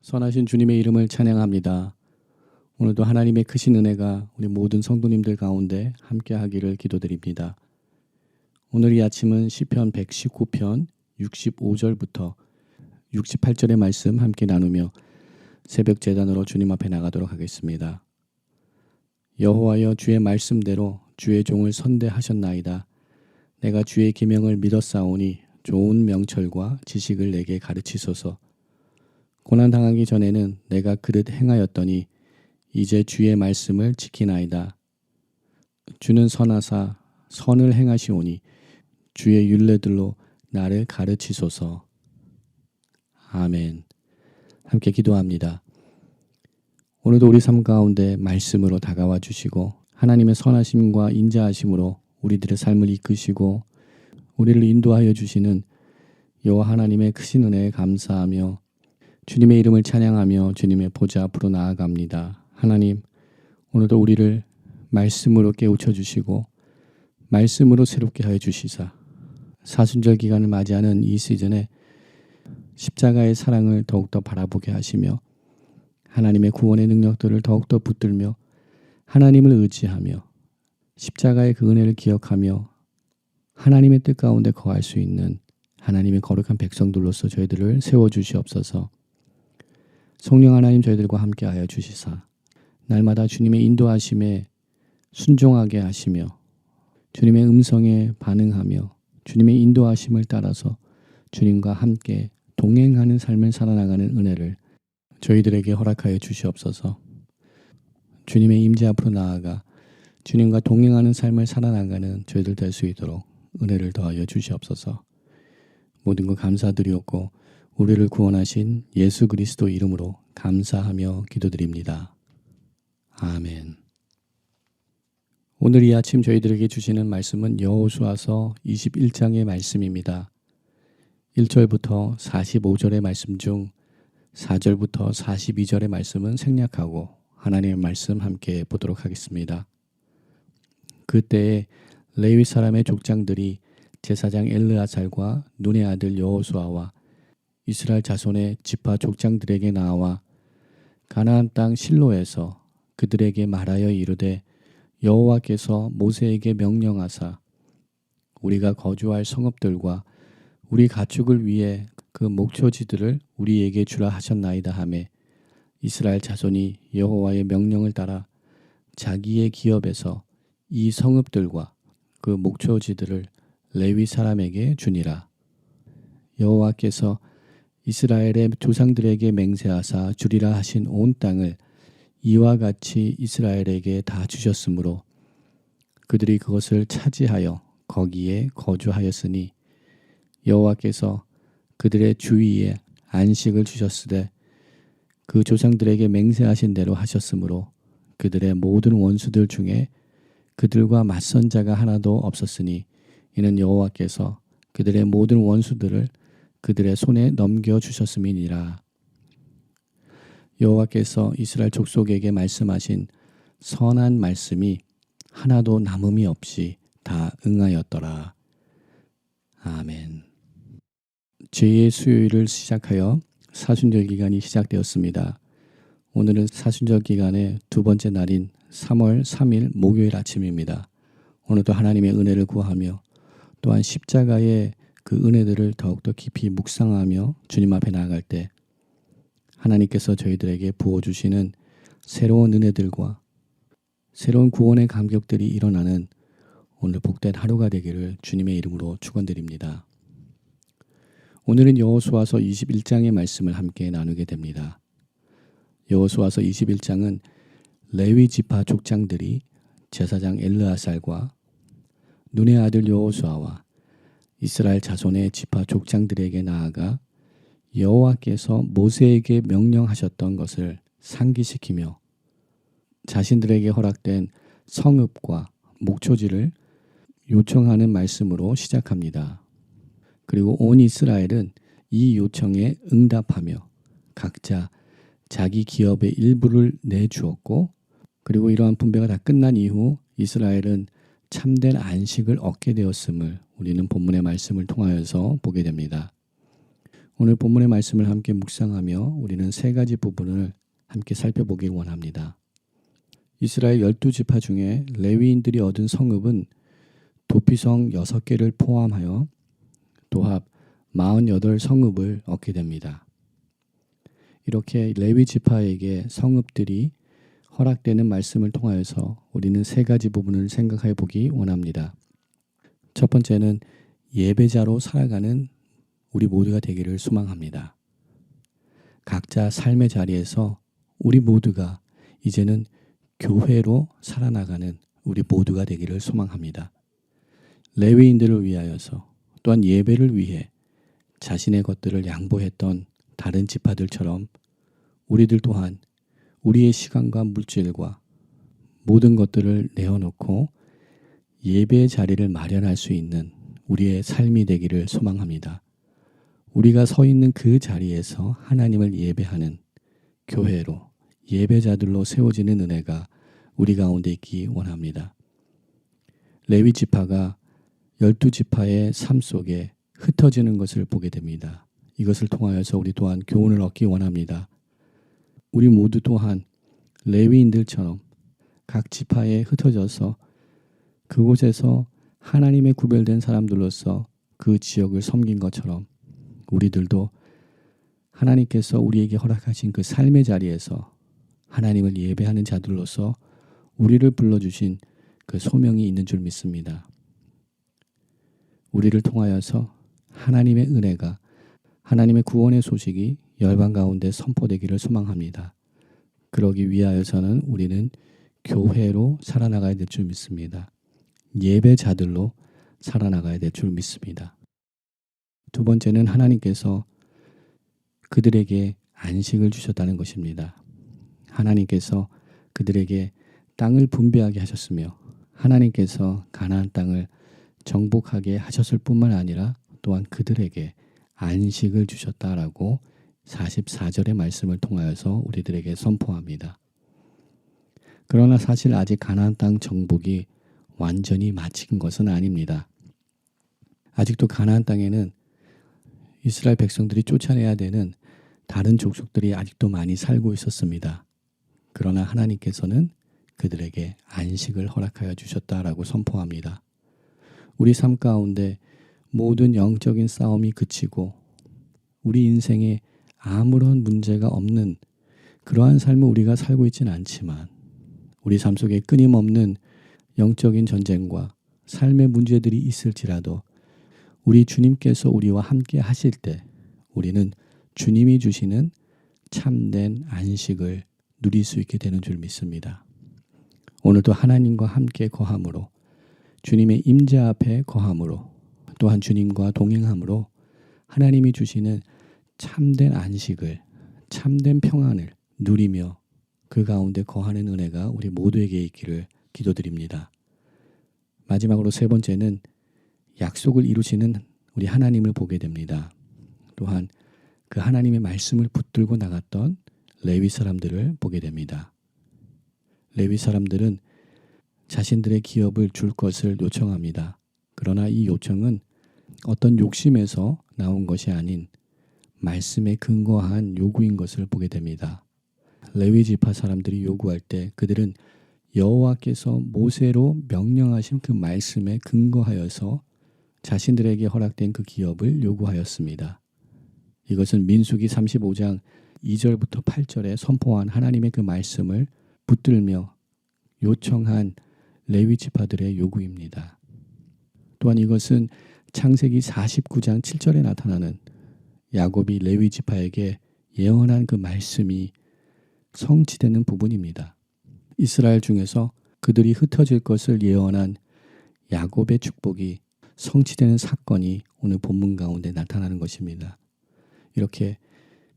선하신 주님의 이름을 찬양합니다. 오늘도 하나님의 크신 은혜가 우리 모든 성도님들 가운데 함께하기를 기도드립니다. 오늘 이 아침은 시편 119편 65절부터 68절의 말씀 함께 나누며 새벽 제단으로 주님 앞에 나가도록 하겠습니다. 여호와여, 주의 말씀대로 주의 종을 선대하셨나이다. 내가 주의 계명을 믿었사오니 좋은 명철과 지식을 내게 가르치소서. 고난당하기 전에는 내가 그릇 행하였더니 이제 주의 말씀을 지키나이다. 주는 선하사 선을 행하시오니 주의 율례들로 나를 가르치소서. 아멘. 함께 기도합니다. 오늘도 우리 삶 가운데 말씀으로 다가와 주시고 하나님의 선하심과 인자하심으로 우리들의 삶을 이끄시고 우리를 인도하여 주시는 여호와 하나님의 크신 은혜에 감사하며 주님의 이름을 찬양하며 주님의 보좌 앞으로 나아갑니다. 하나님, 오늘도 우리를 말씀으로 깨우쳐 주시고 말씀으로 새롭게 하여 주시사 사순절 기간을 맞이하는 이 시즌에 십자가의 사랑을 더욱더 바라보게 하시며 하나님의 구원의 능력들을 더욱더 붙들며 하나님을 의지하며 십자가의 그 은혜를 기억하며 하나님의 뜻 가운데 거할 수 있는 하나님의 거룩한 백성들로서 저희들을 세워주시옵소서. 성령 하나님, 저희들과 함께하여 주시사 날마다 주님의 인도하심에 순종하게 하시며 주님의 음성에 반응하며 주님의 인도하심을 따라서 주님과 함께 동행하는 삶을 살아나가는 은혜를 저희들에게 허락하여 주시옵소서. 주님의 임재 앞으로 나아가 주님과 동행하는 삶을 살아나가는 저희들 될 수 있도록 은혜를 더하여 주시옵소서. 모든 것 감사드리옵고 우리를 구원하신 예수 그리스도 이름으로 감사하며 기도드립니다. 아멘. 오늘 이 아침 저희들에게 주시는 말씀은 여호수아서 21장의 말씀입니다. 1절부터 45절의 말씀 중 4절부터 42절의 말씀은 생략하고 하나님의 말씀 함께 보도록 하겠습니다. 그때에 레위 사람의 족장들이 제사장 엘르아살과 눈의 아들 여호수아와 이스라엘 자손의 지파 족장들에게 나와 가나안 땅 실로에서 그들에게 말하여 이르되 여호와께서 모세에게 명령하사 우리가 거주할 성읍들과 우리 가축을 위해 그 목초지들을 우리에게 주라 하셨나이다 하매 이스라엘 자손이 여호와의 명령을 따라 자기의 기업에서 이 성읍들과 그 목초지들을 레위 사람에게 주니라. 여호와께서 이스라엘의 조상들에게 맹세하사 주리라 하신 온 땅을 이와 같이 이스라엘에게 다 주셨으므로 그들이 그것을 차지하여 거기에 거주하였으니 여호와께서 그들의 주위에 안식을 주셨으되 그 조상들에게 맹세하신 대로 하셨으므로 그들의 모든 원수들 중에 그들과 맞선 자가 하나도 없었으니 이는 여호와께서 그들의 모든 원수들을 그들의 손에 넘겨주셨음이니라. 여호와께서 이스라엘 족속에게 말씀하신 선한 말씀이 하나도 남음이 없이 다 응하였더라. 아멘. 제2의 수요일을 시작하여 사순절 기간이 시작되었습니다. 오늘은 사순절 기간의 두 번째 날인 3월 3일 목요일 아침입니다. 오늘도 하나님의 은혜를 구하며 또한 십자가의 그 은혜들을 더욱더 깊이 묵상하며 주님 앞에 나아갈 때 하나님께서 저희들에게 부어주시는 새로운 은혜들과 새로운 구원의 감격들이 일어나는 오늘 복된 하루가 되기를 주님의 이름으로 축원드립니다. 오늘은 여호수아서 21장의 말씀을 함께 나누게 됩니다. 여호수아서 21장은 레위 지파 족장들이 제사장 엘르아살과 눈의 아들 여호수아와 이스라엘 자손의 지파 족장들에게 나아가 여호와께서 모세에게 명령하셨던 것을 상기시키며 자신들에게 허락된 성읍과 목초지를 요청하는 말씀으로 시작합니다. 그리고 온 이스라엘은 이 요청에 응답하며 각자 자기 기업의 일부를 내주었고 그리고 이러한 분배가 다 끝난 이후 이스라엘은 참된 안식을 얻게 되었음을 우리는 본문의 말씀을 통하여서 보게 됩니다. 오늘 본문의 말씀을 함께 묵상하며 우리는 세 가지 부분을 함께 살펴보길 원합니다. 이스라엘 12지파 중에 레위인들이 얻은 성읍은 도피성 6개를 포함하여 도합 48성읍을 얻게 됩니다. 이렇게 레위 지파에게 성읍들이 허락되는 말씀을 통하여서 우리는 세 가지 부분을 생각해 보기 원합니다. 첫 번째는 예배자로 살아가는 우리 모두가 되기를 소망합니다. 각자 삶의 자리에서 우리 모두가 이제는 교회로 살아나가는 우리 모두가 되기를 소망합니다. 레위인들을 위하여서 또한 예배를 위해 자신의 것들을 양보했던 다른 지파들처럼 우리들 또한 우리의 시간과 물질과 모든 것들을 내어놓고 예배의 자리를 마련할 수 있는 우리의 삶이 되기를 소망합니다. 우리가 서 있는 그 자리에서 하나님을 예배하는 교회로 예배자들로 세워지는 은혜가 우리 가운데 있기 원합니다. 레위 지파가 12지파의 삶 속에 흩어지는 것을 보게 됩니다. 이것을 통하여서 우리 또한 교훈을 얻기 원합니다. 우리 모두 또한 레위인들처럼 각 지파에 흩어져서 그곳에서 하나님의 구별된 사람들로서 그 지역을 섬긴 것처럼 우리들도 하나님께서 우리에게 허락하신 그 삶의 자리에서 하나님을 예배하는 자들로서 우리를 불러주신 그 소명이 있는 줄 믿습니다. 우리를 통하여서 하나님의 은혜가 하나님의 구원의 소식이 열방 가운데 선포되기를 소망합니다. 그러기 위하여서는 우리는 교회로 살아나가야 될 줄 믿습니다. 예배자들로 살아나가야 될 줄 믿습니다. 두 번째는 하나님께서 그들에게 안식을 주셨다는 것입니다. 하나님께서 그들에게 땅을 분배하게 하셨으며 하나님께서 가나안 땅을 정복하게 하셨을 뿐만 아니라 또한 그들에게 안식을 주셨다라고 44절의 말씀을 통하여서 우리들에게 선포합니다. 그러나 사실 아직 가나안 땅 정복이 완전히 마친 것은 아닙니다. 아직도 가나안 땅에는 이스라엘 백성들이 쫓아내야 되는 다른 족속들이 아직도 많이 살고 있었습니다. 그러나 하나님께서는 그들에게 안식을 허락하여 주셨다라고 선포합니다. 우리 삶 가운데 모든 영적인 싸움이 그치고 우리 인생에 아무런 문제가 없는 그러한 삶을 우리가 살고 있지는 않지만 우리 삶 속에 끊임없는 영적인 전쟁과 삶의 문제들이 있을지라도 우리 주님께서 우리와 함께 하실 때 우리는 주님이 주시는 참된 안식을 누릴 수 있게 되는 줄 믿습니다. 오늘도 하나님과 함께 거함으로 주님의 임재 앞에 거함으로 또한 주님과 동행함으로 하나님이 주시는 참된 안식을 참된 평안을 누리며 그 가운데 거하는 은혜가 우리 모두에게 있기를 기도드립니다. 마지막으로 세 번째는 약속을 이루시는 우리 하나님을 보게 됩니다. 또한 그 하나님의 말씀을 붙들고 나갔던 레위 사람들을 보게 됩니다. 레위 사람들은 자신들의 기업을 줄 것을 요청합니다. 그러나 이 요청은 어떤 욕심에서 나온 것이 아닌 말씀에 근거한 요구인 것을 보게 됩니다. 레위 지파 사람들이 요구할 때 그들은 여호와께서 모세로 명령하신 그 말씀에 근거하여서 자신들에게 허락된 그 기업을 요구하였습니다. 이것은 민수기 35장 2절부터 8절에 선포한 하나님의 그 말씀을 붙들며 요청한 레위 지파들의 요구입니다. 또한 이것은 창세기 49장 7절에 나타나는 야곱이 레위 지파에게 예언한 그 말씀이 성취되는 부분입니다. 이스라엘 중에서 그들이 흩어질 것을 예언한 야곱의 축복이 성취되는 사건이 오늘 본문 가운데 나타나는 것입니다. 이렇게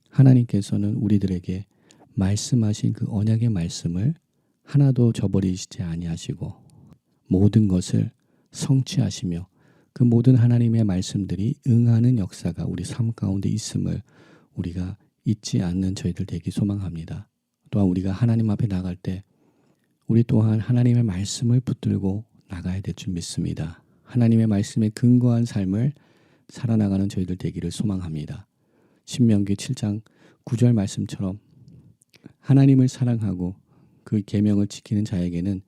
하나님께서는 우리들에게 말씀하신 그 언약의 말씀을 하나도 저버리시지 아니하시고 모든 것을 성취하시며 그 모든 하나님의 말씀들이 응하는 역사가 우리 삶 가운데 있음을 우리가 잊지 않는 저희들 되기 소망합니다. 또한 우리가 하나님 앞에 나갈 때 우리 또한 하나님의 말씀을 붙들고 나가야 될 줄 믿습니다. 하나님의 말씀에 근거한 삶을 살아나가는 저희들 되기를 소망합니다. 신명기 7장 9절 말씀처럼 하나님을 사랑하고 그 계명을 지키는 자에게는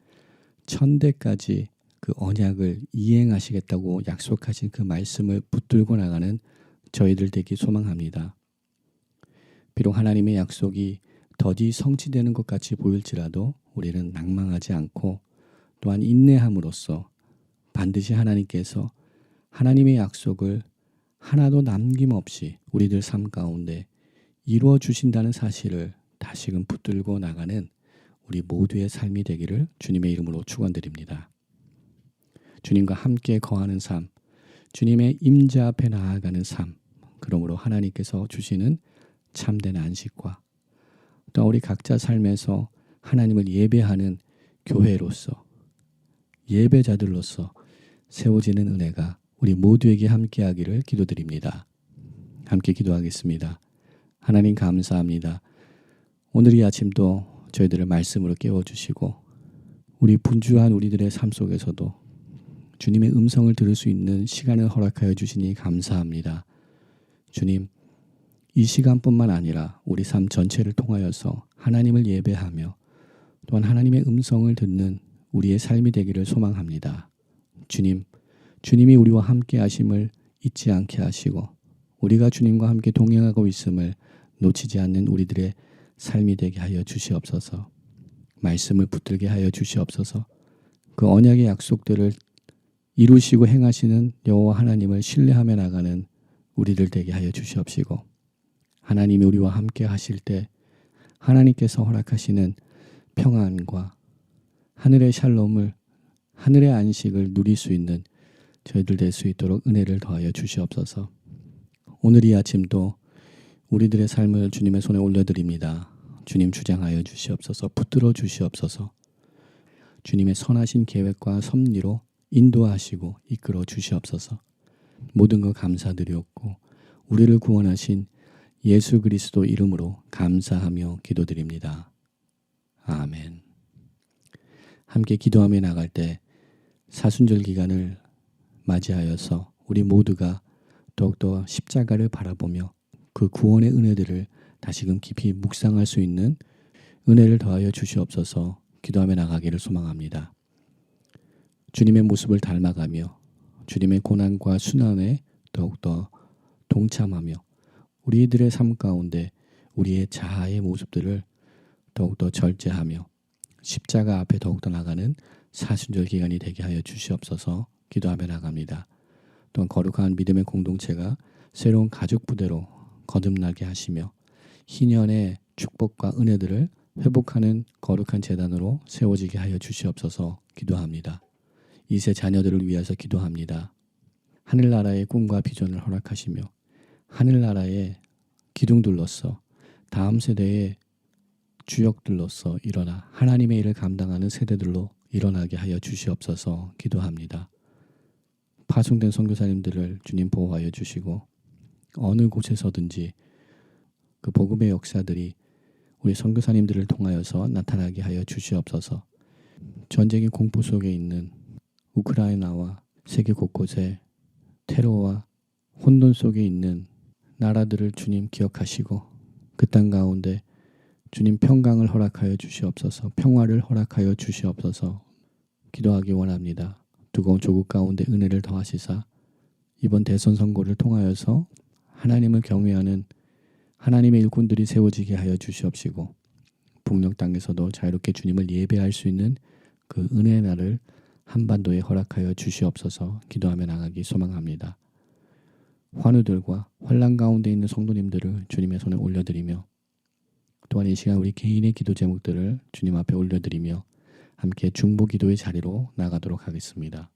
천대까지 그 언약을 이행하시겠다고 약속하신 그 말씀을 붙들고 나가는 저희들 되기 소망합니다. 비록 하나님의 약속이 더디 성취되는 것 같이 보일지라도 우리는 낭망하지 않고 또한 인내함으로써 반드시 하나님께서 하나님의 약속을 하나도 남김없이 우리들 삶 가운데 이루어 주신다는 사실을 다시금 붙들고 나가는 우리 모두의 삶이 되기를 주님의 이름으로 축원드립니다. 주님과 함께 거하는 삶, 주님의 임재 앞에 나아가는 삶, 그러므로 하나님께서 주시는 참된 안식과 또 우리 각자 삶에서 하나님을 예배하는 교회로서 예배자들로서 세워지는 은혜가 우리 모두에게 함께하기를 기도드립니다. 함께 기도하겠습니다. 하나님 감사합니다. 오늘 이 아침도 저희들을 말씀으로 깨워주시고 우리 분주한 우리들의 삶 속에서도 주님의 음성을 들을 수 있는 시간을 허락하여 주시니 감사합니다. 주님, 이 시간뿐만 아니라 우리 삶 전체를 통하여서 하나님을 예배하며 또한 하나님의 음성을 듣는 우리의 삶이 되기를 소망합니다. 주님, 주님이 우리와 함께 하심을 잊지 않게 하시고 우리가 주님과 함께 동행하고 있음을 놓치지 않는 우리들의 삶이 되게 하여 주시옵소서. 말씀을 붙들게 하여 주시옵소서. 그 언약의 약속들을 이루시고 행하시는 여호와 하나님을 신뢰하며 나가는 우리들 되게 하여 주시옵시고 하나님이 우리와 함께 하실 때 하나님께서 허락하시는 평안과 하늘의 샬롬을 하늘의 안식을 누릴 수 있는 저희들 될 수 있도록 은혜를 더하여 주시옵소서. 오늘 이 아침도 우리들의 삶을 주님의 손에 올려드립니다. 주님 주장하여 주시옵소서. 붙들어 주시옵소서. 주님의 선하신 계획과 섭리로 인도하시고 이끌어 주시옵소서. 모든 것 감사드리옵고 우리를 구원하신 예수 그리스도 이름으로 감사하며 기도드립니다. 아멘. 함께 기도하며 나갈 때 사순절 기간을 맞이하여서 우리 모두가 더욱더 십자가를 바라보며 그 구원의 은혜들을 다시금 깊이 묵상할 수 있는 은혜를 더하여 주시옵소서. 기도하며 나가기를 소망합니다. 주님의 모습을 닮아가며 주님의 고난과 순환에 더욱더 동참하며 우리들의 삶 가운데 우리의 자아의 모습들을 더욱더 절제하며 십자가 앞에 더욱더 나가는 사순절 기간이 되게 하여 주시옵소서. 기도하며 나갑니다. 또한 거룩한 믿음의 공동체가 새로운 가족 부대로 거듭나게 하시며 희년의 축복과 은혜들을 회복하는 거룩한 재단으로 세워지게 하여 주시옵소서. 기도합니다. 이세 자녀들을 위해서 기도합니다. 하늘나라의 꿈과 비전을 허락하시며 하늘나라의 기둥들로서 다음 세대의 주역들로서 일어나 하나님의 일을 감당하는 세대들로 일어나게 하여 주시옵소서. 기도합니다. 파송된 선교사님들을 주님 보호하여 주시고 어느 곳에서든지 그 복음의 역사들이 우리 선교사님들을 통하여서 나타나게 하여 주시옵소서. 전쟁의 공포 속에 있는 우크라이나와 세계 곳곳에 테러와 혼돈 속에 있는 나라들을 주님 기억하시고 그 땅 가운데 주님 평강을 허락하여 주시옵소서. 평화를 허락하여 주시옵소서. 기도하기 원합니다. 두꺼운 조국 가운데 은혜를 더하시사 이번 대선 선거를 통하여서 하나님을 경외하는 하나님의 일꾼들이 세워지게 하여 주시옵시고 북녘 땅에서도 자유롭게 주님을 예배할 수 있는 그 은혜의 날을 한반도에 허락하여 주시옵소서. 기도하며 나가기 소망합니다. 환우들과 환난 가운데 있는 성도님들을 주님의 손에 올려드리며 또한 이 시간 우리 개인의 기도 제목들을 주님 앞에 올려드리며 함께 중보 기도의 자리로 나가도록 하겠습니다.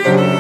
주